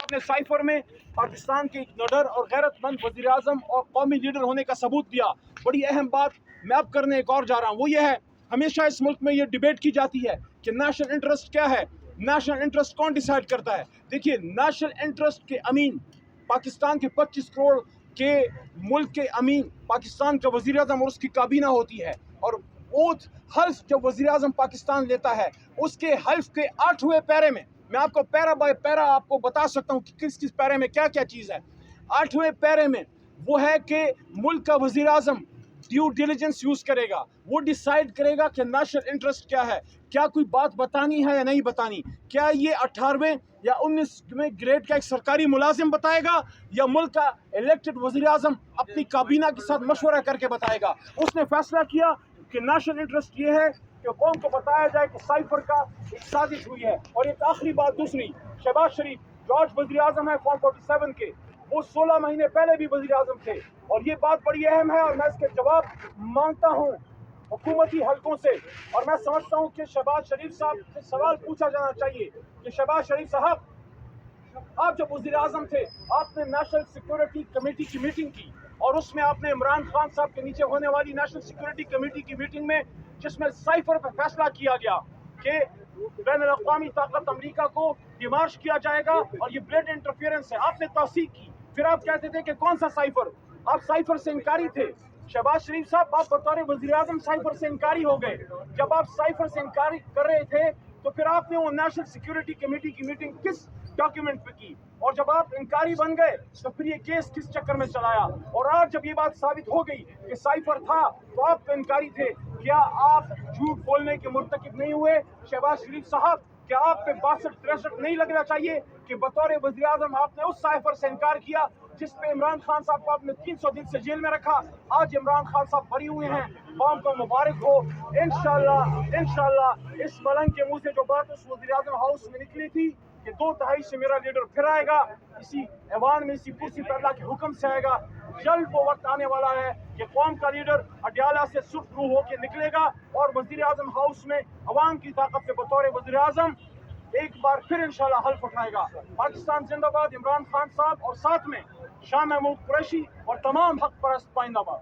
आपने साइफर में पाकिस्तान के एक निडर और गैरतमंद वज़ीर आज़म और कौमी लीडर होने का सबूत दिया। बड़ी अहम बात मैं अब करने एक और जा रहा हूँ, वो ये है, हमेशा इस मुल्क में ये डिबेट की जाती है कि नेशनल इंटरेस्ट क्या है, नेशनल इंटरेस्ट कौन डिसाइड करता है। देखिए, नेशनल इंटरेस्ट के अमीन, पाकिस्तान के 25 करोड़ के मुल्क के अमीन, पाकिस्तान का वज़ीर आज़म और उसकी काबीना होती है। और ओथ हल्फ जब वज़ीर आज़म पाकिस्तान लेता है, उसके हल्फ के 8वें पैरे में, मैं आपको पैरा बाय पैरा आपको बता सकता हूँ कि किस किस पैरे में क्या क्या चीज़ है। 8वें पैरे में वो है कि मुल्क का वज़ीर आज़म ड्यू डिलिजेंस यूज़ करेगा, वो डिसाइड करेगा कि नेशनल इंटरेस्ट क्या है, क्या कोई बात बतानी है या नहीं बतानी, क्या ये 18वें या 19वें ग्रेड का एक सरकारी मुलाजिम बताएगा या मुल्क का इलेक्टेड वज़ीर आज़म अपनी काबीना के साथ मशवरा करके बताएगा। उसने फैसला किया कि नेशनल इंटरेस्ट ये है कि कौम को बताया जाए कि साइफर का एक साजिश हुई है। और एक आखिरी बात दूसरी, शहबाज शरीफ जॉर्ज वज़ीर आज़म है फॉर्म 47 के, वो 16 महीने पहले भी वज़ीर आज़म थे। और ये बात बड़ी अहम है और मैं इसके जवाब मांगता हूँ हुकूमती हलकों से। और मैं समझता हूँ कि शहबाज शरीफ साहब से सवाल पूछा जाना चाहिए कि शहबाज शरीफ साहब, आप जब वज़ीर आज़म थे, आपने नेशनल सिक्योरिटी कमेटी की मीटिंग की और उसमें आपने इमरान खान साहब के नीचे होने वाली नेशनल सिक्योरिटी कमेटी की मीटिंग में, जिसमें साइफर पर फैसला किया गया कि बैनुल-अक़वामी ताकत अमरीका को डिमार्श किया जाएगा और ये ब्लेड इंटरफेरेंस है, आपने तौसीक की। फिर आप कहते थे कि कौन सा साइफर, आप साइफर से इनकारी थे। शहबाज शरीफ साहब, आप बतौर वज़ीर आज़म साइफर से इनकारी हो गए। जब आप साइफर से इनकारी कर रहे थे तो फिर आपने वो नेशनल सिक्योरिटी कमेटी की मीटिंग किस डॉक्यूमेंट पे की, और जब आप इनकारी बन गए तो फिर ये केस किस चक्कर में चलाया। और आज जब ये बात साबित हो गई कि साइफर था तो आप तो इनकारी थे, क्या आप झूठ बोलने के मुर्तकिब नहीं हुए? शहबाज शरीफ साहब, क्या आप पे 62-63 नहीं लगना चाहिए कि बतौर वज़ीर आज़म आपने उस साइफर से इनकार किया जिस पे इमरान खान साहब को आपने 300 दिन से जेल में रखा। आज इमरान खान साहब बरी हुए हैं, कौम को मुबारक हो। इंशाल्लाह इस मलंग के मुंह से जो बात उस वज़ीर आज़म हाउस में निकली थी कि 2 से मेरा लीडर फिर आएगा, इसी ऐवान में, इसी कुर्सी पर अल्लाह के हुक्म से आएगा। जल्द वो वक्त आने वाला है कि कौम का लीडर अडयाला से सुर्ख रूह होकर निकलेगा और वज़ीर आज़म हाउस में अवाम की ताकत से बतौर वज़ीर आज़म एक बार फिर इंशाल्लाह हल्फ उठाएगा। पाकिस्तान जिंदाबाद, इमरान खान साहब और साथ में शाह महमूद कुरैशी और तमाम हक परस्त पाइंदाबाद।